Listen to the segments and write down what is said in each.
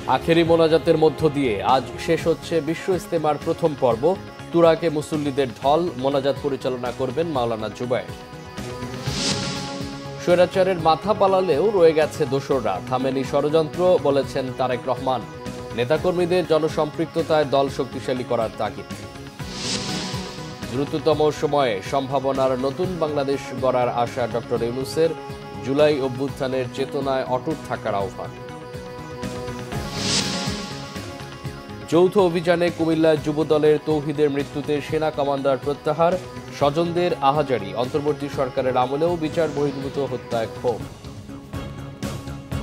আখেরি মোনাজাতের মধ্য দিয়ে আজ শেষ হচ্ছে বিশ্ব ইজতেমার প্রথম পর্ব। তুরাকে মুসল্লিদের ঢল, মোনাজাত পরিচালনা করবেন মাওলানা জুবায়ের। স্বৈরাচারের মাথা পালালেও রয়ে গেছে দোসররা, থামেনি ষড়যন্ত্র, বলেছেন তারেক রহমান। নেতাকর্মীদের জনসম্পৃক্ততায় দল শক্তিশালী করার তাগিদ। দ্রুততম সময়ে সম্ভাবনার নতুন বাংলাদেশ গড়ার আশা ডক্টর ইউনূসের। জুলাই অভ্যুত্থানের চেতনায় অটুট থাকার আহ্বান। যৌথ অভিযানে কুমিল্লার যুবদলের তৌহিদের মৃত্যুতে সেনা কমান্ডার প্রত্যাহার, স্বজনদের আহাজারি। অন্তর্বর্তী সরকারের আমলেও বিচার বহির্ভূত হত্যায় ক্ষোভ।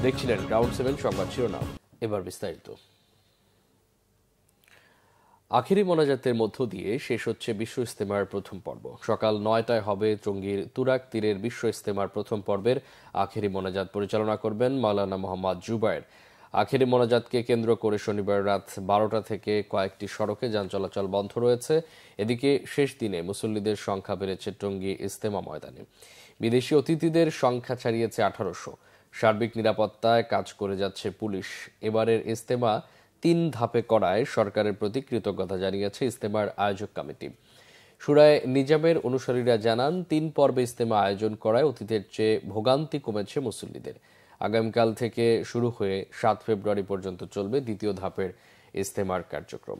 দেখছিলেন গ্রাউন্ড 7 সংবাদ শিরোনাম, এবার বিস্তারিত। আখেরি মোনাজাতের মধ্য দিয়ে শেষ হচ্ছে বিশ্ব ইজতেমার প্রথম পর্ব। সকাল 9টায় হবে টঙ্গীর তুরাগ তীরের বিশ্ব ইজতেমার প্রথম পর্বের আখেরি মোনাজাত পরিচালনা করবেন মাওলানা মোহাম্মদ জুবায়ের। আখেরি মোনাজাতকে কেন্দ্র করে শনিবার রাত 12টা থেকে কয়েকটি সড়কে যান চলাচল বন্ধ রয়েছে। এদিকে শেষ দিনে মুসল্লিদের সংখ্যা বেড়েছে টঙ্গী ইজতেমা ময়দানে। বিদেশি অতিথিদের সংখ্যা ছাড়িয়েছে 1800। সার্বিক নিরাপত্তায় কাজ করে যাচ্ছে পুলিশ। এবারের ইজতেমা 3 ধাপে করায় সরকারের প্রতি কৃতজ্ঞতা জানিয়েছে ইজতেমার আয়োজক কমিটি। সুরায় নিজামের অনুসারীরা জানান, 3 পর্বে ইজতেমা আয়োজন করায় অতীতের চেয়ে ভোগান্তি কমেছে মুসল্লিদের। আগামীকাল থেকে শুরু হয়ে 7 ফেব্রুয়ারি পর্যন্ত চলবে দ্বিতীয় ধাপের ইজতেমার কার্যক্রম।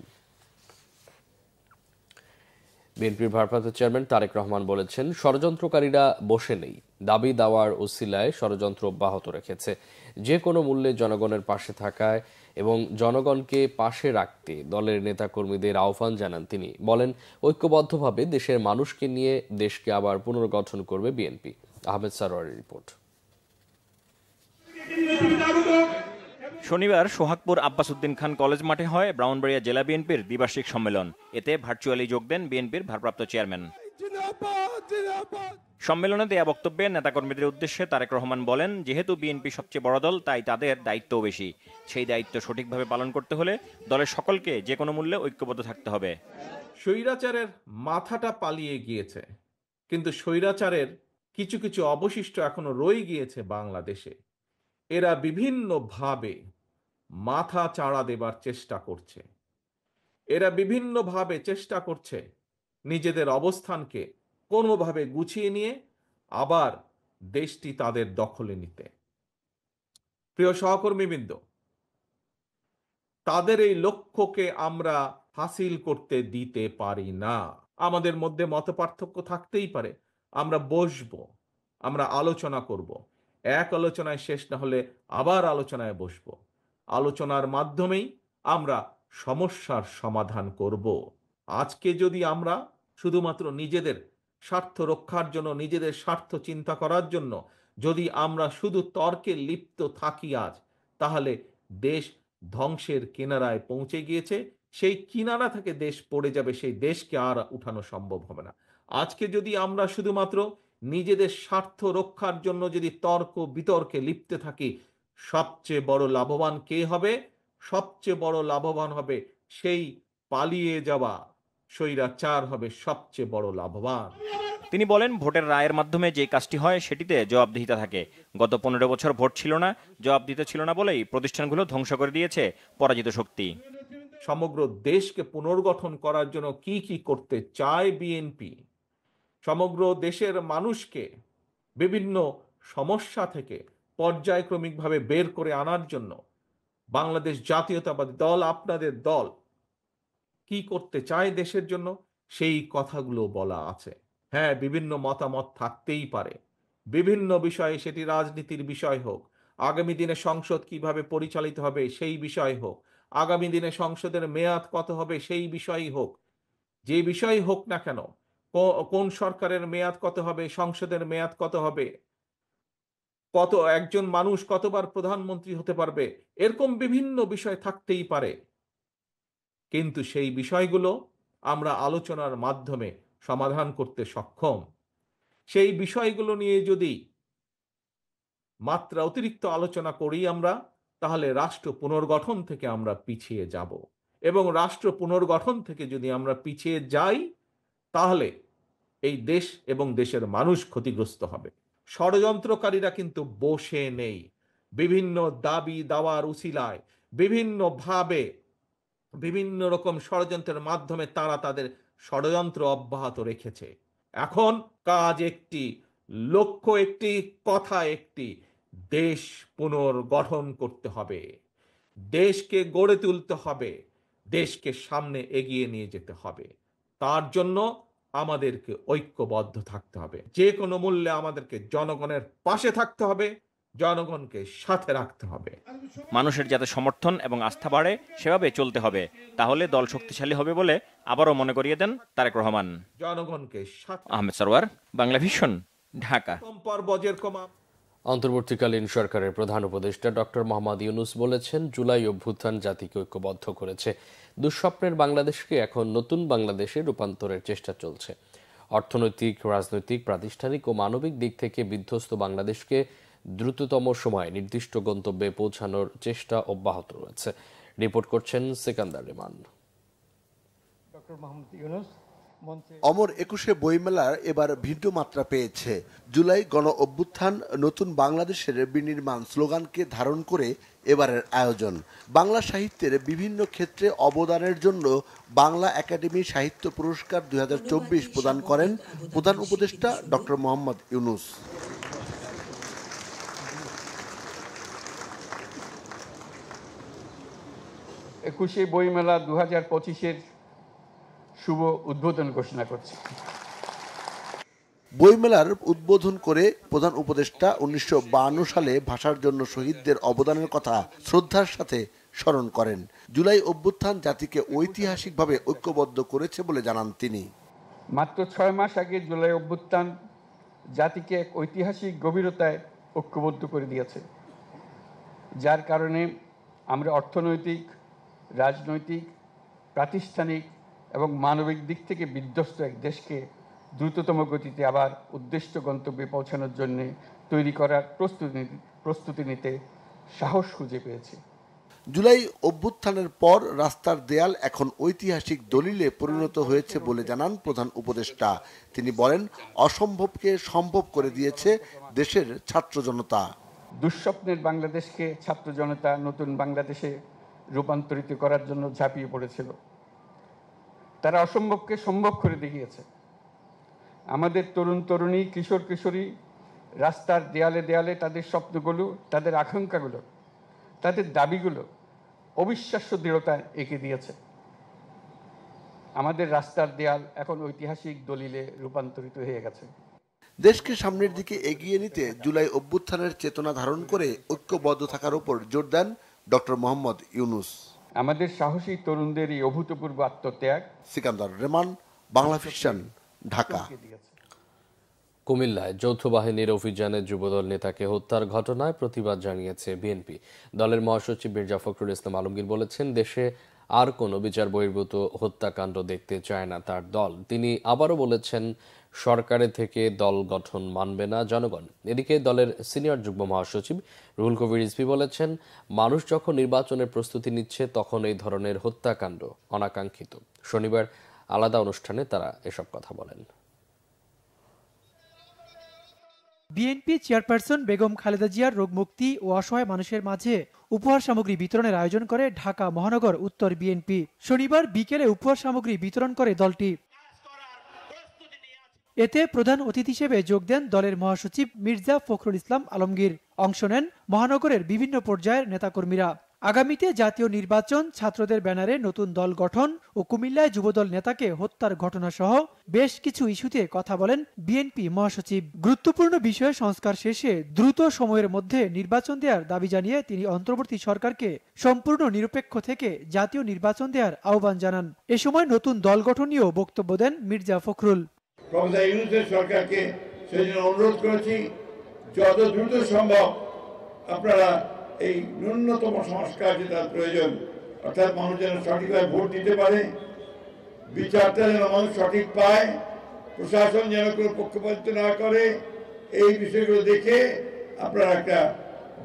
বিএনপির ভারপ্রাপ্ত চেয়ারম্যান তারেক রহমান বলেছেন, ষড়যন্ত্রকারীরা বসে নেই, দাবি দাওয়ার ওসিলায় ষড়যন্ত্র অব্যাহত রেখেছে। যে কোনো মূল্যে জনগণের পাশে থাকায় এবং জনগণকে পাশে রাখতে দলের নেতাকর্মীদের আহ্বান জানান তিনি। বলেন, ঐক্যবদ্ধভাবে দেশের মানুষকে নিয়ে দেশকে আবার পুনর্গঠন করবে বিএনপি। আহমেদ সারোয়ারের রিপোর্ট। শনিবার সোহাগপুর আব্বাস উদ্দিন খান কলেজ মাঠে হয় ব্রাহ্মণবাড়িয়া জেলা বিএনপির দ্বিবার্ষিক সম্মেলন। এতে ভার্চুয়ালি যোগ দেন বিএনপির ভারপ্রাপ্ত চেয়ারম্যান। সম্মেলনে দেয়া বক্তব্যে নেতাকর্মীদের উদ্দেশ্যে তারেক রহমান বলেন, যেহেতু বিএনপি সবচেয়ে বড় দল, তাই তাদের দায়িত্বও বেশি। সেই দায়িত্ব সঠিকভাবে পালন করতে হলে দলের সকলকে যে কোনো মূল্যে ঐক্যবদ্ধ থাকতে হবে। স্বৈরাচারের মাথাটা পালিয়ে গিয়েছে, কিন্তু স্বৈরাচারের কিছু কিছু অবশিষ্ট এখনো রয়ে গিয়েছে বাংলাদেশে। এরা বিভিন্নভাবে মাথা চাড়া দেবার চেষ্টা করছে। এরা বিভিন্নভাবে চেষ্টা করছে নিজেদের অবস্থানকে কোনোভাবে গুছিয়ে নিয়ে আবার দেশটি তাদের দখলে নিতে। প্রিয় সহকর্মীবৃন্দ, তাদের এই লক্ষ্যকে আমরা হাসিল করতে দিতে পারি না। আমাদের মধ্যে মতপার্থক্য থাকতেই পারে, আমরা বসবো, আমরা আলোচনা করব। এক আলোচনায় শেষ না হলে আবার আলোচনায় বসবো। আলোচনার মাধ্যমেই আমরা সমস্যার সমাধান করব। আজকে যদি আমরা শুধুমাত্র নিজেদের স্বার্থ রক্ষার জন্য, নিজেদের স্বার্থ চিন্তা করার জন্য যদি আমরা শুধু তর্কে লিপ্ত থাকি আজ, তাহলে দেশ ধ্বংসের কিনারায় পৌঁছে গিয়েছে। সেই কিনারা থেকে দেশ পড়ে যাবে, সেই দেশকে আর উঠানো সম্ভব হবে না। আজকে যদি আমরা শুধুমাত্র নিজেদের স্বার্থ রক্ষার জন্য যদি তর্ক বিতর্কে লিপ্ত থাকি, সবচেয়ে বড় লাভবান কে হবে? সবচেয়ে বড় লাভবান হবে সেই পালিয়ে যাওয়া স্বৈরাচার, হবে সবচেয়ে বড় লাভবান। তিনি বলেন, ভোটের রায়ের মাধ্যমে যে কাজটি হয় সেটিতে জবাবদিহিতা থাকে। গত 15 বছর ভোট ছিল না, জবাবদিহিতা ছিল না বলেই প্রতিষ্ঠানগুলো ধ্বংস করে দিয়েছে পরাজিত শক্তি। সমগ্র দেশকে পুনর্গঠন করার জন্য কি কি করতে চায় বিএনপি, সমগ্র দেশের মানুষকে বিভিন্ন সমস্যা থেকে পর্যায়ক্রমিকভাবে বের করে আনার জন্য বাংলাদেশ জাতীয়তাবাদী দল, আপনাদের দল কি করতে চায় দেশের জন্য, সেই কথাগুলো বলা আছে। হ্যাঁ, বিভিন্ন মতামত থাকতেই পারে, বিভিন্ন বিষয়ে, সেটি রাজনীতির বিষয় হোক, আগামী দিনে সংসদ কিভাবে পরিচালিত হবে সেই বিষয় হোক, আগামী দিনে সংসদের মেয়াদ কত হবে সেই বিষয়ই হোক, যে বিষয় হোক না কেন, কোন সরকারের মেয়াদ কত হবে, সংসদের মেয়াদ কত হবে, কত একজন মানুষ কতবার প্রধানমন্ত্রী হতে পারবে, এরকম বিভিন্ন বিষয় থাকতেই পারে। কিন্তু সেই বিষয়গুলো আমরা আলোচনার মাধ্যমে সমাধান করতে সক্ষম। সেই বিষয়গুলো নিয়ে যদি মাত্রা অতিরিক্ত আলোচনা করি আমরা, তাহলে রাষ্ট্র পুনর্গঠন থেকে আমরা পিছিয়ে যাব। এবং রাষ্ট্র পুনর্গঠন থেকে যদি আমরা পিছিয়ে যাই, তাহলে এই দেশ এবং দেশের মানুষ ক্ষতিগ্রস্ত হবে। ষড়যন্ত্রকারীরা কিন্তু বসে নেই। বিভিন্ন দাবি দাওয়ার উছিলায়, বিভিন্নভাবে বিভিন্ন রকম ষড়যন্ত্রের মাধ্যমে তারা তাদের ষড়যন্ত্র অব্যাহত রেখেছে। এখন কাজ একটি, লক্ষ্য একটি, কথা একটি, দেশ পুনর্গঠন করতে হবে, দেশকে গড়ে তুলতে হবে, দেশকে সামনে এগিয়ে নিয়ে যেতে হবে। তার জন্য আমাদেরকে ঐক্যবদ্ধ থাকতে হবে, যে কোনো মূল্যে আমাদেরকে জনগণের পাশে থাকতে হবে, জনগণকে সাথে রাখতে হবে। মানুষের যাতে সমর্থন এবং আস্থা বাড়ে সেভাবে চলতে হবে, তাহলে দল শক্তিশালী হবে বলে আবারও মনে করিয়ে দেন তারেক রহমান। জনগণকে সাথে। আহমেদ সরওয়ার, বাংলা ভিশন, ঢাকা। অন্তর্বর্তীকালীন সরকারের প্রধান উপদেষ্টা ডক্টর মোহাম্মদ ইউনূস বলেছেন, জুলাই অভ্যুত্থান জাতিকে ঐক্যবদ্ধ করেছে। দুঃস্বপ্নের বাংলাদেশকে এখন নতুন বাংলাদেশে রূপান্তরের চেষ্টা চলছে। অর্থনৈতিক, রাজনৈতিক, প্রাতিষ্ঠানিক ও মানবিক দিক থেকে বিধ্বস্ত বাংলাদেশকে দ্রুততম সময়ে নির্দিষ্ট গন্তব্যে পৌঁছানোর চেষ্টা অব্যাহত রয়েছে। রিপোর্ট করছেন সিকান্দার রেমান। অমর ২১শে বইমেলার এবার ভিন্ন মাত্রা পেয়েছে। জুলাই গণ অভ্যুত্থান নতুন বাংলাদেশের বিনির্মাণ স্লোগানকে ধারণ করে এবারের আয়োজন। বাংলা সাহিত্যের বিভিন্ন ক্ষেত্রে অবদানের জন্য বাংলা একাডেমি সাহিত্য পুরস্কার ২০২৪ প্রদান করেন প্রধান উপদেষ্টা ডক্টর মোহাম্মদ ইউনূস। একুশে বইমেলা ২০২৫-এর শুভ উদ্বোধন ঘোষণা করছি। বইমেলার উদ্বোধন করে প্রধান উপদেষ্টা ১৯৫২ সালে ভাষার জন্য শহীদদের অবদানের কথা শ্রদ্ধার সাথে স্মরণ করেন। জুলাই অভ্যুত্থান জাতিকে ঐতিহাসিকভাবে ঐক্যবদ্ধ করেছে বলে জানান তিনি। মাত্র ৬ মাস আগে জুলাই অভ্যুত্থান জাতিকে এক ঐতিহাসিক গভীরতায় ঐক্যবদ্ধ করে দিয়েছে, যার কারণে আমরা অর্থনৈতিক, রাজনৈতিক, প্রাতিষ্ঠানিক এবং মানবিক দিক থেকে বিধ্বস্ত এক দেশকে দ্রুততম গতিতে আবার উদ্দিষ্ট গন্তব্যে পৌঁছানোর জন্য তৈরি করার প্রস্তুতি নিতে সাহস খুঁজে পেয়েছি। জুলাই অভ্যুত্থানের পর রাস্তার দেয়াল এখন ঐতিহাসিক দলিলে পরিণত হয়েছে বলে জানান প্রধান উপদেষ্টা। তিনি বলেন, অসম্ভবকে সম্ভব করে দিয়েছে দেশের ছাত্র জনতা। দুঃস্বপ্নের বাংলাদেশকে ছাত্র জনতা নতুন বাংলাদেশে রূপান্তরিত করার জন্য ঝাঁপিয়ে পড়েছিল। তারা অসম্ভবকে সম্ভব করে দেখিয়েছে। আমাদের তরুণ তরুণী, কিশোর কিশোরী রাস্তার দেয়ালে দেয়ালে তাদের স্বপ্নগুলো, তাদের আকাঙ্ক্ষাগুলো, তাদের দাবিগুলো অবিশ্বাস্য দৃঢ়তা এঁকে দিয়েছে। আমাদের রাস্তার দেয়াল এখন ঐতিহাসিক দলিলে রূপান্তরিত হয়ে গেছে। দেশকে সামনের দিকে এগিয়ে নিতে জুলাই অভ্যুত্থানের চেতনা ধারণ করে ঐক্যবদ্ধ থাকার উপর জোর দেন ডক্টর মোহাম্মদ ইউনূস। আমাদের সাহসী তরুণদের এই অভূতপূর্ব আত্মত্যাগ। সিকান্দার রেমান, বাংলা ভিশন, ঢাকা। কুমিল্লায় যৌথ বাহিনীর অভিযানে যুবদল নেতাকে হত্যার ঘটনায় প্রতিবাদ জানিয়েছে বিএনপি। দলের মহাসচিব মির্জা ফখরুল ইসলাম আলমগীর বলেছেন, দেশে আর কোনো বিচার বহির্ভূত হত্যাকাণ্ড দেখতে চায় না তার দল। তিনি আবারও বলেছেন, সরকারের থেকে দল গঠন মানবে না জনগণ। এদিকে দলের সিনিয়র যুগ্ম মহাসচিব রুহুল কবির রিজভী বলেছেন, মানুষ যখন নির্বাচনের প্রস্তুতি নিচ্ছে তখন এই ধরনের হত্যাকাণ্ড অনাকাঙ্ক্ষিত। শনিবার আলাদা অনুষ্ঠানে তারা এসব কথা বলেন। বিএনপি চেয়ারপারসন বেগম খালেদা জিয়ার রোগমুক্তি ও অসহায় মানুষের মাঝে উপহার সামগ্রী বিতরণের আয়োজন করে ঢাকা মহানগর উত্তর বিএনপি। শনিবার বিকেলে উপহার সামগ্রী বিতরণ করে দলটি। এতে প্রধান অতিথি হিসেবে যোগ দেন দলের মহাসচিব মির্জা ফখরুল ইসলাম আলমগীর। অংশ নেন মহানগরের বিভিন্ন পর্যায়ের নেতাকর্মীরা। আগামীতে জাতীয় নির্বাচন, ছাত্রদের ব্যানারে নতুন দল গঠন ও কুমিল্লায় যুবদল নেতাকে হত্যার ঘটনা সহ বেশ কিছু ইস্যুতে কথা বলেন বিএনপি মহাসচিব। গুরুত্বপূর্ণ বিষয়ে সংস্কার শেষে দ্রুত সময়ের মধ্যে নির্বাচন দেওয়ার দাবি জানিয়ে তিনি অন্তর্বর্তী সরকারকে সম্পূর্ণ নিরপেক্ষ থেকে জাতীয় নির্বাচন দেওয়ার আহ্বান জানান। এ সময় নতুন দল গঠন নিয়েও বক্তব্য দেন মির্জা ফখরুল। প্রফেসর ইউনূসের সরকারকে সেজন্য অনুরোধ করেছি, যত দ্রুত সম্ভব আপনারা এই ন্যূনতম সংস্কার যেটা প্রয়োজন, অর্থাৎ মানুষ যেন সঠিকভাবে ভোট দিতে পারে, বিচারটা যেন মানুষ সঠিক পায়, প্রশাসন যেন কোনো পক্ষপাতিত্ব না করে, এই বিষয়গুলো দেখে আপনারা একটা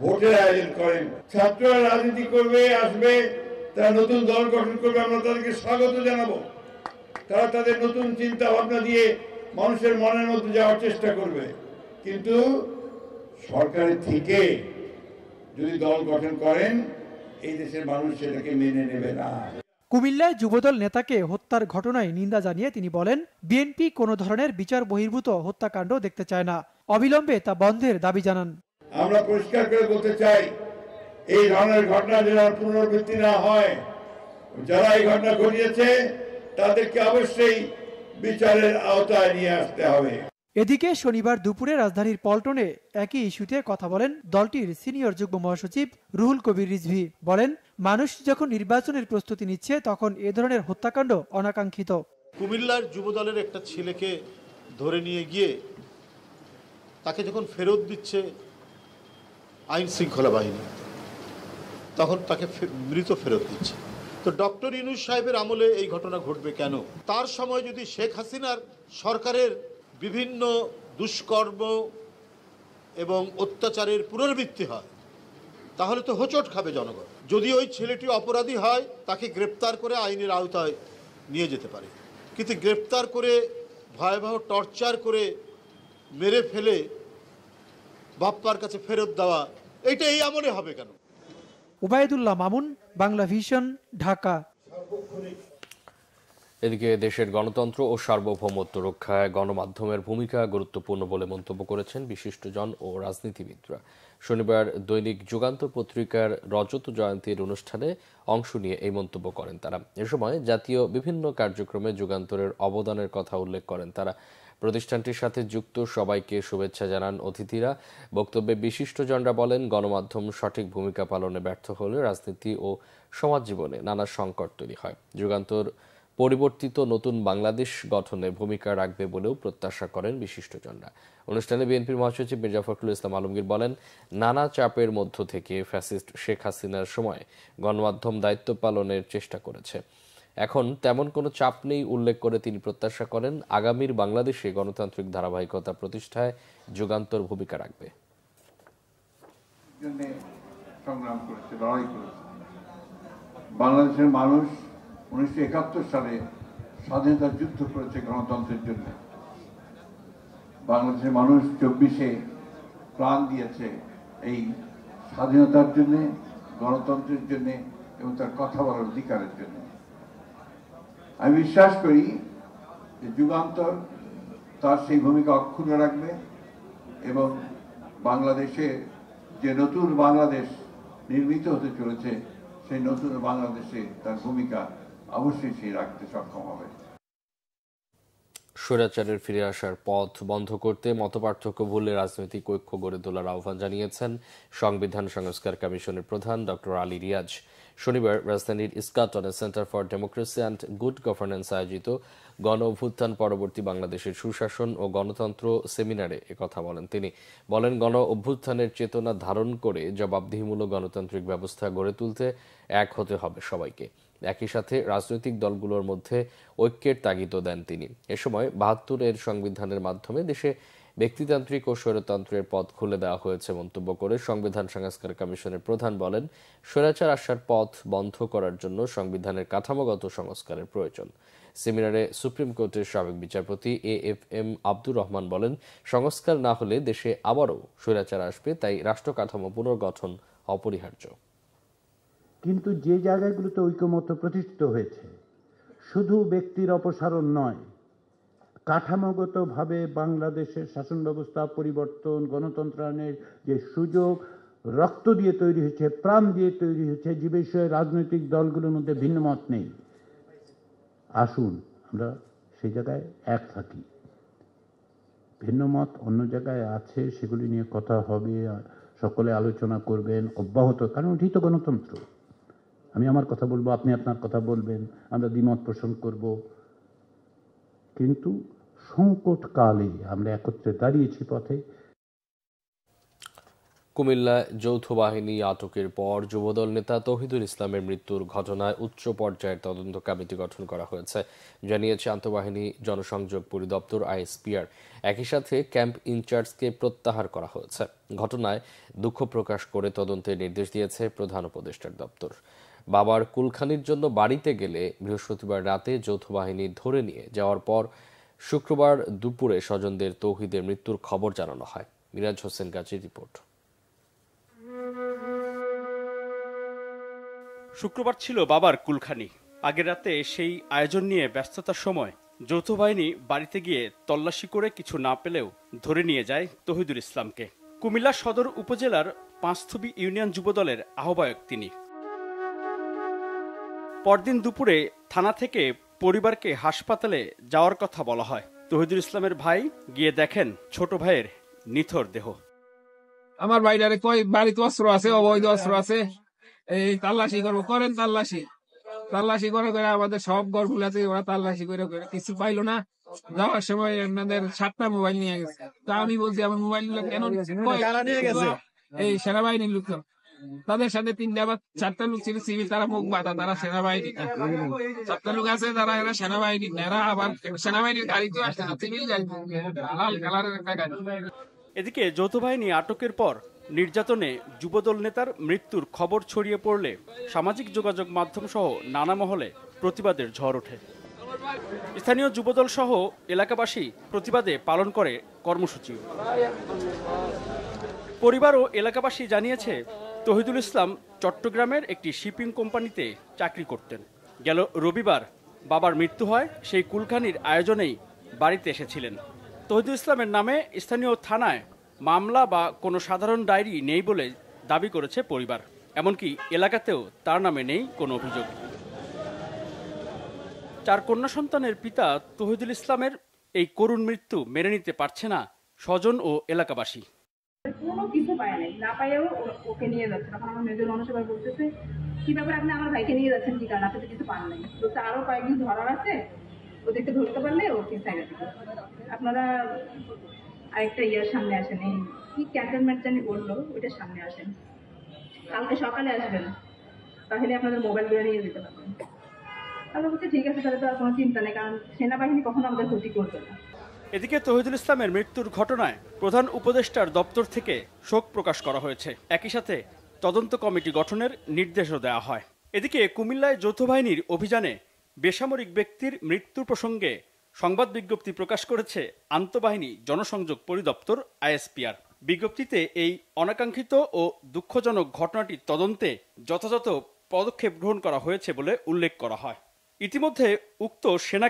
ভোটের আয়োজন করেন। ছাত্ররা রাজনীতি করবে, আসবে, তারা নতুন দল গঠন করবে, আমরা তাদেরকে স্বাগত জানাবো। তারা তাদের নতুন চিন্তা ভাবনা দিয়ে মানুষের মনের মধ্যে যাওয়ার চেষ্টা করবে। কিন্তু সরকারের থেকে যদি দল গঠন করেন, এই দেশের মানুষ সেটাকে মেনে নেবে না। কুমিল্লায় যুবদল নেতাকে হত্যার ঘটনায় নিন্দা জানিয়ে তিনি বলেন, বিএনপি কোনো ধরনের বিচার বহির্ভূত হত্যাকাণ্ড দেখতে চায় না, অবিলম্বে তা বন্ধের দাবি জানান। আমরা পরিষ্কার করে বলতে চাই, এই ধরনের ঘটনা যেন পুনরাবৃত্তি না হয়। যারা এই ঘটনা ঘটিয়েছে তাদেরকে অবশ্যই বিচারের আওতায় নিয়ে আসতে হবে। এদিকে শনিবার দুপুরে রাজধানীর পল্টনে একই ইস্যুতে কথা বলেন দলটির সিনিয়র যুগ্ম মহাসচিব রুহুল কবির রিজভী। বলেন, মানুষ যখন নির্বাচনের প্রস্তুতি নিচ্ছে তখন এ ধরনের হত্যাকাণ্ড অনাকাঙ্ক্ষিত। কুমিল্লার যুবদলের একটা ছেলেকে ধরে নিয়ে গিয়ে তাকে যখন ফেরত দিচ্ছে আইন শৃঙ্খলা বাহিনী, তখন তাকে মৃত ফেরত দিচ্ছে। তো ডক্টর ইউনূস সাহেবের আমলে এই ঘটনা ঘটবে কেন? তার সময় যদি শেখ হাসিনার সরকারের বিভিন্ন দুষ্কর্ম এবং অত্যাচারের পুনরাবৃত্তি হয়, তাহলে তো হোঁচট খাবে জনগণ। যদি ওই ছেলেটি অপরাধী হয়, তাকে গ্রেপ্তার করে আইনের আওতায় নিয়ে যেতে পারে, কিন্তু গ্রেপ্তার করে ভয়াবহ টর্চার করে মেরে ফেলে বাপ্পার কাছে ফেরত দেওয়া, এইটা এই আমলে হবে কেন? Ubaidullah Mamun, Bangla vision, Dhaka. এদিকে দেশের গণতন্ত্র ও সার্বভৌমত্ব রক্ষায় গণমাধ্যমের ভূমিকা গুরুত্বপূর্ণ বলে মন্তব্য করেছেন বিশিষ্টজন ও রাজনীতিবিদরা। শনিবার দৈনিক যুগান্তর পত্রিকার রজত জয়ন্তীর অনুষ্ঠানে অংশ নিয়ে এই মন্তব্য করেন তারা। এ সময় জাতীয় বিভিন্ন কার্যক্রমে যুগান্তরের অবদানের কথা উল্লেখ করেন তারা। প্রতিষ্ঠানটির সাথে যুক্ত সবাইকে শুভেচ্ছা জানান অতিথিরা। বক্তব্যে বিশিষ্টজনরা বলেন, গণমাধ্যম সঠিক ভূমিকা পালনে ব্যর্থ হলে রাজনীতি ও সমাজ জীবনে নানা সংকট তৈরি হয়। যুগান্তর পরিবর্তিত নতুন বাংলাদেশ গঠনে ভূমিকা রাখবে বলেও প্রত্যাশা করেন বিশিষ্টজনরা। অনুষ্ঠানে বিএনপির মহাসচিব মির্জা ফখরুল ইসলাম আলমগীর বলেন, নানা চাপের মধ্য থেকে ফ্যাসিস্ট শেখ হাসিনার সময় গণমাধ্যম দায়িত্ব পালনের চেষ্টা করেছে, এখন তেমন কোনো চাপ নেই উল্লেখ করে তিনি প্রত্যাশা করেন আগামীর বাংলাদেশে গণতান্ত্রিক ধারাবাহিকতা প্রতিষ্ঠায় যুগান্তর ভূমিকা রাখবে। বাংলাদেশের মানুষ 1971 সালে স্বাধীনতা যুদ্ধ করেছে গণতন্ত্রের জন্য। বাংলাদেশের মানুষ 24-এ প্রাণ দিয়েছে এই স্বাধীনতার জন্য, গণতন্ত্রের জন্য এবং তার কথা বলার অধিকারের জন্য। আমি বিশ্বাস করি যে যুগান্তর তার সেই ভূমিকা অক্ষুণ্ণ রাখবে এবং বাংলাদেশে যে নতুন বাংলাদেশ নির্মিত হতে চলেছে, সেই নতুন বাংলাদেশে তার ভূমিকা অবশ্যই সে রাখতে সক্ষম হবে। স্বৈরাচারের ফিরে আসার পথ বন্ধ করতে মতপার্থক্য ভুলে রাজনৈতিক ঐক্য গড়ে তোলার আহ্বান জানিয়েছেন সংবিধান সংস্কার কমিশনের প্রধান ডক্টর আলী রিয়াজ। শনিবার রাজধানীর ইস্কাটনে Centre for Democracy and Good Governance আয়োজিত গণ অভ্যুত্থান পরবর্তী বাংলাদেশের সুশাসন ও গণতন্ত্র সেমিনারে একথা বলেন তিনি। বলেন, গণ অভ্যুত্থানের চেতনা ধারণ করে জবাবদিহিমূলক গণতান্ত্রিক ব্যবস্থা গড়ে তুলতে এক হতে হবে সবাইকে। একই সাথে রাজনৈতিক দলগুলোর মধ্যে ঐক্যের তাগিদও দেন তিনি। এ সময় ৭২-এর সংবিধানের মাধ্যমে দেশে ব্যক্তিতান্ত্রিক ও স্বৈরতন্ত্রের পথ খুলে দেওয়া হয়েছে মন্তব্য করে সংবিধান সংস্কার কমিশনের প্রধান বলেন, স্বৈরাচার আসার পথ বন্ধ করার জন্য সংবিধানের কাঠামোগত সংস্কারের প্রয়োজন। সেমিনারে সুপ্রিম কোর্টের সাবেক বিচারপতি AFM আব্দুর রহমান বলেন, সংস্কার না হলে দেশে আবারও স্বৈরাচার আসবে, তাই রাষ্ট্র কাঠামো পুনর্গঠন অপরিহার্য। কিন্তু যে জায়গাগুলোতে ঐকমত্য প্রতিষ্ঠিত হয়েছে, শুধু ব্যক্তির অপসারণ নয়, কাঠামোগতভাবে বাংলাদেশের শাসন ব্যবস্থা পরিবর্তন, গণতন্ত্রায়নের যে সুযোগ রক্ত দিয়ে তৈরি হয়েছে, প্রাণ দিয়ে তৈরি হয়েছে, যে বিষয়ে রাজনৈতিক দলগুলোর মধ্যে ভিন্নমত নেই। আসুন আমরা সেই জায়গায় এক থাকি। ভিন্নমত অন্য জায়গায় আছে, সেগুলি নিয়ে কথা হবে, সকলে আলোচনা করবেন অব্যাহত, কারণ এটাই তো গণতন্ত্র। আমি আমার কথা বলবো, আপনি আপনার কথা বলবেন, আমরা দ্বিমত পোষণ করব, কিন্তু সংকটকালে আমরা একত্রে দাঁড়িয়েছি পথে। কুমিল্লায় যৌথ বাহিনী আটকের পর যুবদল নেতা তৌহিদুল ইসলামের মৃত্যুর ঘটনায় উচ্চ পর্যায়ের তদন্ত কমিটি গঠন করা হয়েছে, জানিয়েছে আন্তঃবাহিনী জনসংযোগ পরিদপ্তর ISPR। একই সাথে ক্যাম্প ইনচার্জকে প্রত্যাহার করা হয়েছে। ঘটনায় দুঃখ প্রকাশ করে তদন্তের নির্দেশ দিয়েছে প্রধান উপদেষ্টার দপ্তর। বাবার কুলখানির জন্য বাড়িতে গেলে বৃহস্পতিবার রাতে যৌথ বাহিনী ধরে নিয়ে যাওয়ার পর শুক্রবার দুপুরে স্বজনদের তৌহিদের মৃত্যুর খবর জানানো হয়। মিরাজ হোসেন গাজীর রিপোর্ট। শুক্রবার ছিল বাবার কুলখানি। আগের রাতে সেই আয়োজন নিয়ে ব্যস্ততার সময় যৌথ বাহিনী বাড়িতে গিয়ে তল্লাশি করে কিছু না পেলেও ধরে নিয়ে যায় তৌহিদুল ইসলামকে। কুমিল্লা সদর উপজেলার পাঁচথবি ইউনিয়ন যুবদলের আহ্বায়ক তিনি। পরদিন দুপুরে থানা থেকে পরিবারকে হাসপাতালে যাওয়ার কথা বলা হয়। তৌহিদুল ইসলামের ভাই গিয়ে দেখেন ছোট ভাইয়ের নিথর দেহ। আমার ভাইটারে কই বাড়িতে অস্ত্র আছে, অবৈধ অস্ত্র আছে, এই তাল্লাশি করবো, করেন তাল্লাশি করে আমাদের সব ঘরগুলো আছে, ওরা তাল্লাশি করে কিছু পাইলো না। যাওয়ার সময় আপনাদের 7টা মোবাইল নিয়ে গেছে। তা আমি বলছি আমার মোবাইল কেন নিয়ে গেছে? এই সেনাবাহিনীর লোক, তাদের সাথে 3টা বা 4টা লোক ছিল সিভিল, তারা মুখ বাঁধা, তারা সেনাবাহিনী না। 4টা লোক আছে, তারা এরা সেনাবাহিনী না, এরা আবার সেনাবাহিনীর গাড়িতে আসছে না, সিভিল গাড়ি, লাল কালারের একটা গাড়ি। এদিকে যৌথ বাহিনী আটকের পর নির্যাতনে যুবদল নেতার মৃত্যুর খবর ছড়িয়ে পড়লে সামাজিক যোগাযোগ মাধ্যম সহ নানা মহলে প্রতিবাদের ঝড় ওঠে। স্থানীয় যুবদল সহ এলাকাবাসী প্রতিবাদে পালন করে কর্মসূচি। পরিবার ও এলাকাবাসী জানিয়েছে, তৌহিদুল ইসলাম চট্টগ্রামের একটি শিপিং কোম্পানিতে চাকরি করতেন। গেল রবিবার বাবার মৃত্যু হয়, সেই কুলখানির আয়োজনেই বাড়িতে এসেছিলেন। তৌহিদুল ইসলামের নামে স্থানীয় থানায় মামলা বা কোনো সাধারণ ডায়েরি নেই বলে দাবি করেছে পরিবার। এমনকি এলাকাতেও তার নামে নেই কোনো অভিযোগ। 4 কন্যা সন্তানের পিতা তৌহিদুল ইসলামের এই করুণ মৃত্যু মেনে নিতে পারছে না স্বজন ও এলাকাবাসী। কোনো কিছু পায় নাই, না পাইয়াও ওকে নিয়ে যাচ্ছে। তখন আমার মেজর মনসভা বলতেছে, কি ব্যাপারে আপনি আমার ভাইকে নিয়ে যাচ্ছেন, কি কারণ? আপনি তো কিছু পান নাই। বলছে আরো কয়েকদিন ধরার আছে, ওদেরকে ধরতে পারলে ওকে সাইডে দিবে। আপনারা আরেকটা ইয়ার সামনে আসেন, এই কি ক্যান্টনমেন্ট জানি বললো, ওইটার সামনে আসেন, কালকে সকালে আসবেন, তাহলে আপনাদের মোবাইলগুলো নিয়ে যেতে পারবেন। তাহলে বলছে ঠিক আছে, তাহলে তো আর কোনো চিন্তা নেই, কারণ সেনাবাহিনী কখনো আমাদের ক্ষতি করবে না। এদিকে তৌহিদুল ইসলামের মৃত্যুর ঘটনায় প্রধান উপদেষ্টার দপ্তর থেকে শোক প্রকাশ করা হয়েছে। একই সাথে তদন্ত কমিটি গঠনের নির্দেশও দেওয়া হয়। এদিকে কুমিল্লায় যৌথ বাহিনীর অভিযানে বেসামরিক ব্যক্তির মৃত্যুর প্রসঙ্গে সংবাদ বিজ্ঞপ্তি প্রকাশ করেছে আন্তঃবাহিনী জনসংযোগ পরিদপ্তর আইএসপিআর। বিজ্ঞপ্তিতে এই অনাকাঙ্ক্ষিত ও দুঃখজনক ঘটনাটি তদন্তে যথাযথ পদক্ষেপ গ্রহণ করা হয়েছে বলে উল্লেখ করা হয়। ইতিমধ্যে উক্ত সেনা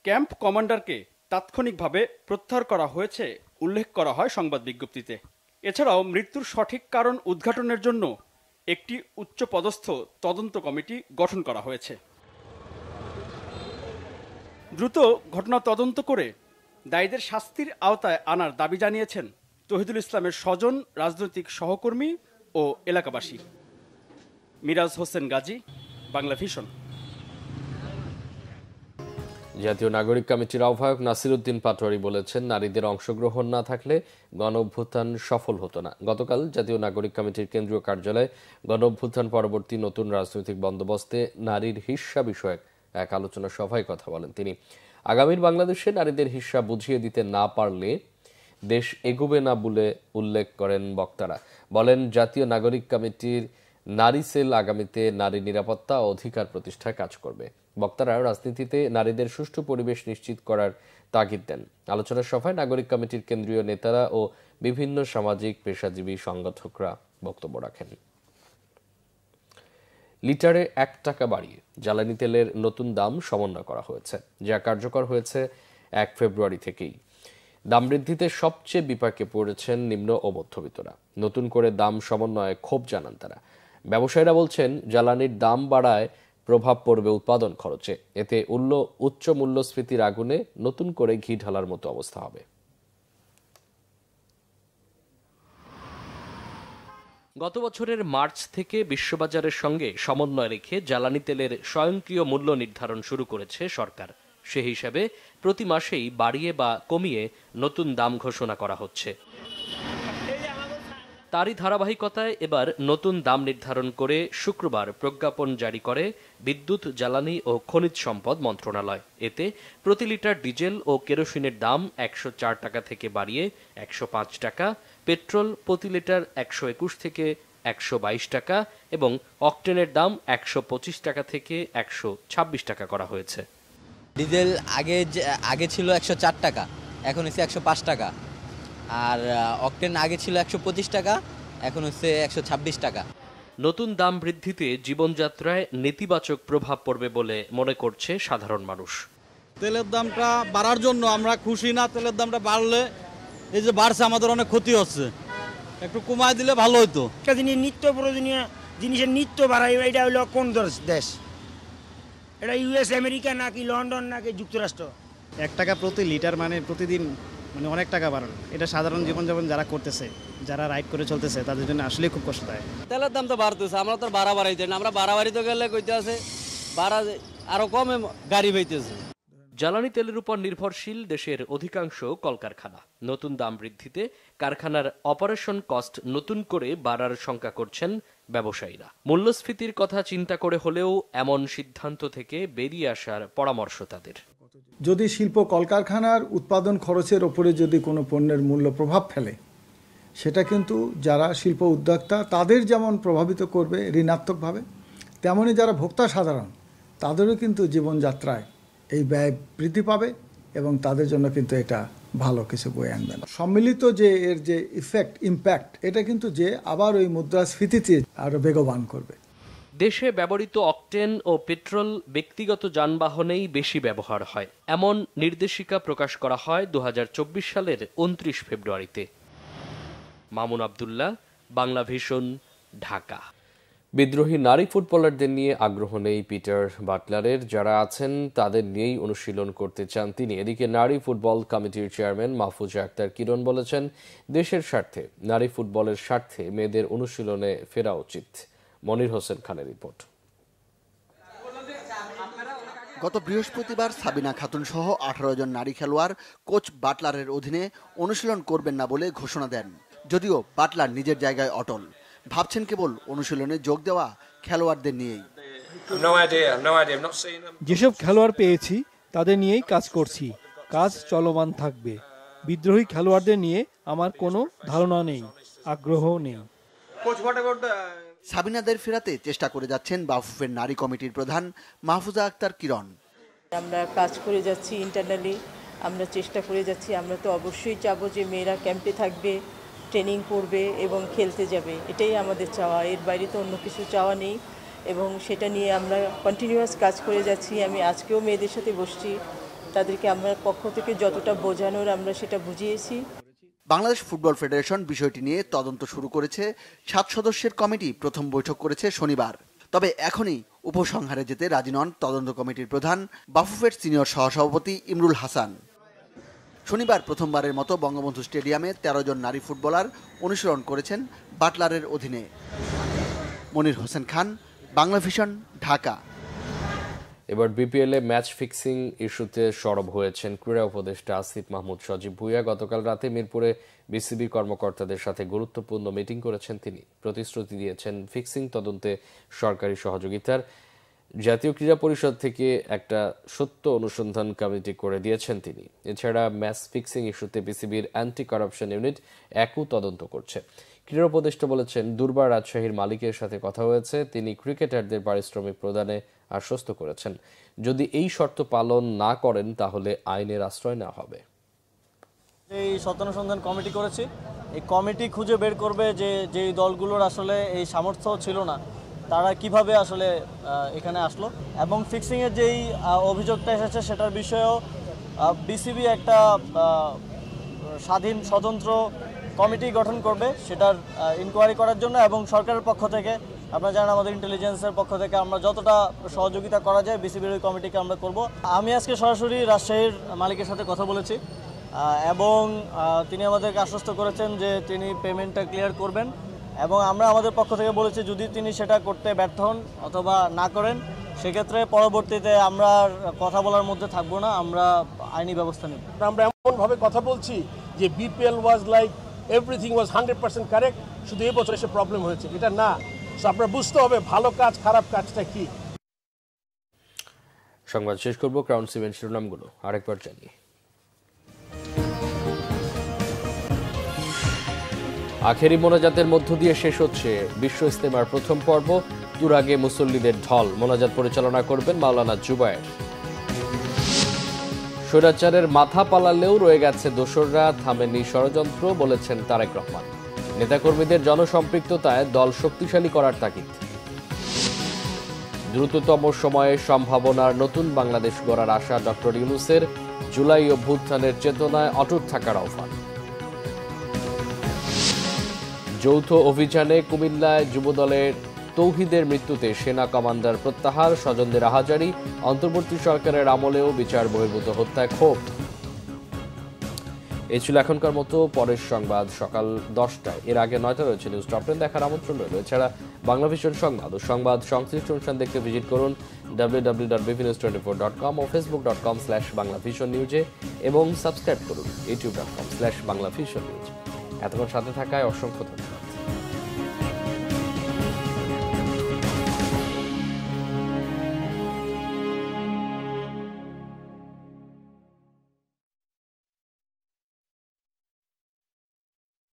ক্যাম্প কমান্ডারকে তাৎক্ষণিকভাবে প্রত্যাহার করা হয়েছে উল্লেখ করা হয় সংবাদ বিজ্ঞপ্তিতে। এছাড়াও মৃত্যুর সঠিক কারণ উদ্ঘাটনের জন্য একটি উচ্চপদস্থ তদন্ত কমিটি গঠন করা হয়েছে। দ্রুত ঘটনা তদন্ত করে দায়ীদের শাস্তির আওতায় আনার দাবি জানিয়েছেন তৌহিদুল ইসলামের স্বজন, রাজনৈতিক সহকর্মী ও এলাকাবাসী। মিরাজ হোসেন গাজী, বাংলা ভিশন। জাতীয় নাগরিক কমিটির আহ্বায়ক নাসির উদ্দিন পাটোয়ারি বলেছেন, নারীদের অংশগ্রহণ না থাকলে গণ অভ্যুত্থান সফল হতো না। গতকাল জাতীয় নাগরিক কমিটির কেন্দ্রীয় কার্যালয়ে গণ অভ্যুত্থান পরবর্তী নতুন রাজনৈতিক বন্দোবস্তে নারীর হিস্সা বিষয়ক এক আলোচনা সভায় কথা বলেন তিনি। আগামীর বাংলাদেশে নারীদের হিস্সা বুঝিয়ে দিতে না পারলে দেশ এগোবে না বলে উল্লেখ করেন বক্তারা। বলেন, জাতীয় নাগরিক কমিটির নারী সেল আগামীতে নারী নিরাপত্তা ও অধিকার প্রতিষ্ঠায় কাজ করবে। বক্তারা রাজনীতিতে নারীদের সুষ্ঠু পরিবেশ নিশ্চিত করার তাগিদ দেন। আলোচনা সভায় নাগরিক কমিটির কেন্দ্রীয় নেতারা ও বিভিন্ন সামাজিক পেশাজীবী সংগঠকরা বক্তব্য রাখেন। লিটারে 1 টাকা বাড়িয়ে জ্বালানি তেলের নতুন দাম সমন্বয় করা হয়েছে, যা কার্যকর হয়েছে 1 ফেব্রুয়ারি থেকেই। দাম বৃদ্ধিতে সবচেয়ে বিপাকে পড়েছেন নিম্ন ও মধ্যবিত্তরা। নতুন করে দাম সমন্বয়ে ক্ষোভ জানান তারা। ব্যবসায়ীরা বলছেন, জ্বালানির দাম বাড়ায় প্রভাব পড়বে উৎপাদন খরচে। এতে উচ্চ মূল্যস্ফীতির আগুনে নতুন করে ঘি ঢালার মতো অবস্থা হবে। গত বছরের মার্চ থেকে বিশ্ববাজারের সঙ্গে সমন্বয় রেখে জ্বালানি তেলের স্বয়ংক্রিয় মূল্য নির্ধারণ শুরু করেছে সরকার। সে হিসাবে প্রতি মাসেই বাড়িয়ে বা কমিয়ে নতুন দাম ঘোষণা করা হচ্ছে। তারই ধারাবাহিকতায় এবার নতুন দাম নির্ধারণ করে শুক্রবার প্রজ্ঞাপন জারি করে বিদ্যুৎ, জ্বালানি ও খনিজ সম্পদ মন্ত্রণালয়। এতে প্রতি লিটার ডিজেল ও কেরোসিনের দাম 104 টাকা থেকে বাড়িয়ে 105 টাকা, পেট্রোল প্রতি লিটার 121 থেকে 122 টাকা এবং অকটেনের দাম 125 টাকা থেকে 126 টাকা করা হয়েছে। ডিজেল আগে ছিল 104 টাকা, এখন হচ্ছে 105 টাকা। আর অকটেন আগে ছিল 125 টাকা, এখন হচ্ছে 126 টাকা। নতুন দাম বৃদ্ধিতে জীবনযাত্রায় নেতিবাচক প্রভাব পড়বে বলে মনে করছে সাধারণ মানুষ। তেলের দামটা বাড়ার জন্য আমরা খুশি না। তেলের দামটা বাড়লে এই যে বাড়ছে আমাদের অনেক ক্ষতি হচ্ছে, একটু কমায় দিলে ভালো হতো। নিত্য প্রয়োজনীয় জিনিসের নিত্য বাড়াই, এটা হলো কোন দেশ? এটা ইউএস, আমেরিকা নাকি লন্ডন নাকি যুক্তরাষ্ট্র? 1 টাকা প্রতি লিটার মানে প্রতিদিন মানে অনেক টাকা বাড়ানো। এটা সাধারণ জীবনযাপন যারা করতেছে, যারা রাইড করে চলতেছে তাদের জন্য আসলে খুব কষ্ট হয়। তেলের দাম তো বাড়তেছে, আমরা তো বাড়াবাড়ি দেন, আমরা বাড়াবাড়িতে গেলে কইতে আছে বাড়া আরো কমে গাড়ি হইতেছে। জ্বালানি তেলের উপর নির্ভরশীল দেশের অধিকাংশ কলকারখানা নতুন দাম বৃদ্ধিতে কারখানার অপারেশন কস্ট নতুন করে বাড়ার শঙ্কা করছেন ব্যবসায়ীরা। মূল্যস্ফীতির কথা চিন্তা করে হলেও এমন সিদ্ধান্ত থেকে বেরিয়ে আসার পরামর্শ তাদের। যদি শিল্প কলকারখানার উৎপাদন খরচের ওপরে যদি কোনো পণ্যের মূল্য প্রভাব ফেলে, সেটা কিন্তু যারা শিল্প উদ্যোক্তা তাদের যেমন প্রভাবিত করবে ঋণাত্মকভাবে, তেমনি যারা ভোক্তা সাধারণ তাদেরও কিন্তু জীবনযাত্রায় এই ব্যয় বৃদ্ধি পাবে এবং তাদের জন্য কিন্তু এটা ভালো কিছু বয়ে আনবে না। সম্মিলিত যে এর যে ইম্প্যাক্ট এটা কিন্তু যে আবার ওই মুদ্রাস্ফীতিতে আরও বেগবান করবে। দেশে ব্যবহৃত অকটেন ও পেট্রোল ব্যক্তিগত যানবাহনেই বেশি ব্যবহার হয়, এমন নির্দেশিকা প্রকাশ করা হয় 2024 সালের 29 ফেব্রুয়ারিতে। মামুন আব্দুল্লাহ, বাংলা ভিশন, ঢাকা। বিদ্রোহী নারী ফুটবলারদের নিয়ে আগ্রহ নেই পিটার বাটলারের, যারা আছেন তাদের নিয়েই অনুশীলন করতে চান তিনি। এদিকে নারী ফুটবল কমিটির চেয়ারম্যান মাহফুজা আক্তার কিরণ বলেছেন, দেশের স্বার্থে, নারী ফুটবলের স্বার্থে মেয়েদের অনুশীলনে ফেরা উচিত। মনির হোসেন খানের রিপোর্ট। গত বৃহস্পতিবার সাবিনা খাতুন সহ 18 জন নারী খেলোয়াড় কোচ বাটলারের অধীনে অনুশীলন করবেন না বলে ঘোষণা দেন। যদিও বাটলার নিজের জায়গায় অটল, ভাবছেন কেবল অনুশীলনে যোগ দেওয়া খেলোয়াড়দের নিয়েই। যেসব খেলোয়াড় পেয়েছি তাদের নিয়েই কাজ করছি, কাজ চলমান থাকবে। বিদ্রোহী খেলোয়াড়দের নিয়ে আমার কোনো ধারণা নেই, আগ্রহ নেই। সাবিনাদের ফেরাতে চেষ্টা করে যাচ্ছেন বাফুফের নারী কমিটির প্রধান মাহফুজা আক্তার কিরণ। আমরা কাজ করে যাচ্ছি ইন্টারনালি, আমরা চেষ্টা করে যাচ্ছি। আমরা তো অবশ্যই চাবো যে মেয়েরা ক্যাম্পে থাকবে, ট্রেনিং করবে এবং খেলতে যাবে, এটাই আমাদের চাওয়া। এর বাইরে তো অন্য কিছু চাওয়া নেই এবং সেটা নিয়ে আমরা কন্টিনিউয়াস কাজ করে যাচ্ছি। আমি আজকেও মেয়েদের সাথে বসছি, তাদেরকে আমার পক্ষ থেকে যতটা বোঝানোর আমরা সেটা বুঝিয়েছি। বাংলাদেশ ফুটবল ফেডারেশন বিষয়টি নিয়ে তদন্ত শুরু করেছে। 7 সদস্যের কমিটি প্রথম বৈঠক করেছে শনিবার। তবে এখনই উপসংহারে যেতে রাজি নন তদন্ত কমিটির প্রধান বাফুফের সিনিয়র সহসভাপতি ইমরুল হাসান। শনিবার প্রথমবারের মতো বঙ্গবন্ধু স্টেডিয়ামে 13 জন নারী ফুটবলার অনুশীলন করেছেন বাটলারের অধীনে। মনির হোসেন খান, বাংলা ভিশন, ঢাকা। এবার বিপিএলে ম্যাচ ফিক্সিং ইস্যুতে সরব হয়েছেন ক্রীড়া উপদেষ্টা আসিফ মাহমুদ সজীব ভুঁইয়া। গতকাল রাতে মিরপুরে বিসিবি কর্মকর্তাদের সাথে গুরুত্বপূর্ণ মিটিং করেছেন তিনি। প্রতিশ্রুতি দিয়েছেন ফিক্সিং তদন্তে সরকারি সহযোগিতার। জাতীয় ক্রীড়া পরিষদ থেকে একটা সত্য অনুসন্ধান কমিটি করে দিয়েছেন তিনি। এছাড়া ম্যাচ ফিক্সিং ইস্যুতে বিসিবির অ্যান্টি কারাপশন ইউনিট একও তদন্ত করছে। ক্রীড়া উপদেষ্টা বলেছেন, দুর্বার রাজশাহীর মালিকের সাথে কথা হয়েছে, তিনি ক্রিকেটারদের পারিশ্রমিক প্রদানে আশ্বস্ত করেছেন। যদি এই শর্ত পালন না করেন তাহলে আইনের আশ্রয় নেওয়া হবে। এই সত্যানুসন্ধান কমিটি করেছি, এই কমিটি খুঁজে বের করবে যে যেই দলগুলোর আসলে এই সামর্থ্য ছিল না তারা কিভাবে আসলে এখানে আসলো, এবং ফিক্সিংয়ের যেই অভিযোগটা এসেছে সেটার বিষয়েও বিসিবি একটা স্বাধীন স্বতন্ত্র কমিটি গঠন করবে সেটার ইনকোয়ারি করার জন্য। এবং সরকারের পক্ষ থেকে আপনারা জানেন আমাদের ইন্টেলিজেন্সের পক্ষ থেকে আমরা যতটা সহযোগিতা করা যায় বিসিবির ওই কমিটিকে আমরা করব। আমি আজকে সরাসরি রাজশাহীর মালিকের সাথে কথা বলেছি এবং তিনি আমাদেরকে আশ্বস্ত করেছেন যে তিনি পেমেন্টটা ক্লিয়ার করবেন, এবং আমরা আমাদের পক্ষ থেকে বলেছি যদি তিনি সেটা করতে ব্যর্থ হন অথবা না করেন সেক্ষেত্রে পরবর্তীতে আমরা কথা বলার মধ্যে থাকবো না, আমরা আইনি ব্যবস্থা নেব। আমরা এমনভাবে কথা বলছি যে BPL was like everything was 100% correct, শুধু এই বছর এসে প্রবলেম হয়েছে, এটা না। আপনারা বুঝতে হবে ভালো কাজ খারাপ কাজটা কি। সংবাদ শেষ করব ক্রাউন সিমেন্ট শিরোনামগুলো আরেকবার জানিয়ে। আখেরি মোনাজাতের মধ্য দিয়ে শেষ হচ্ছে বিশ্ব ইজতেমার প্রথম পর্ব। তুরাগে মুসল্লিদের ঢল, মোনাজাত পরিচালনা করবেন মাওলানা জুবায়ের। স্বৈরাচারের মাথা পালালেও রয়ে গেছে দোসররা, থামেনি ষড়যন্ত্র, বলেছেন তারেক রহমান। নেতাকর্মীদের জনসম্পৃক্ততায় দল শক্তিশালী করার তাগিদ। দ্রুততম সময়ে সম্ভাবনার নতুন বাংলাদেশ গড়ার আশা ডক্টর ইউনূসের। জুলাই অভ্যুত্থানের চেতনায় অটুট থাকার আহ্বান। যৌথ অভিযানে কুমিল্লায় যুবদলের তৌহিদের মৃত্যুতে সেনা কমান্ডার প্রত্যাহার, স্বজনদের আহাজারি। অন্তর্বর্তী সরকারের আমলেও বিচার বহির্ভূত হত্যায় ক্ষোভ। এই ছিল এখনকার মতো। পরের সংবাদ সকাল 10টায়। এর আগে 9টা রয়েছে নিউজ টপ 10 দেখার আমন্ত্রণ রইল। এছাড়া বাংলা ভিশন সংবাদ ও সংবাদ সংশ্লিষ্ট অনুষ্ঠান দেখতে ভিজিট করুন www.bvnews24.com ও facebook.com/banglavisionnews এবং সাবস্ক্রাইব করুন youtube.com/banglavisionnews। এতক্ষণ সাথে থাকায় অসংখ্য ধন্যবাদ।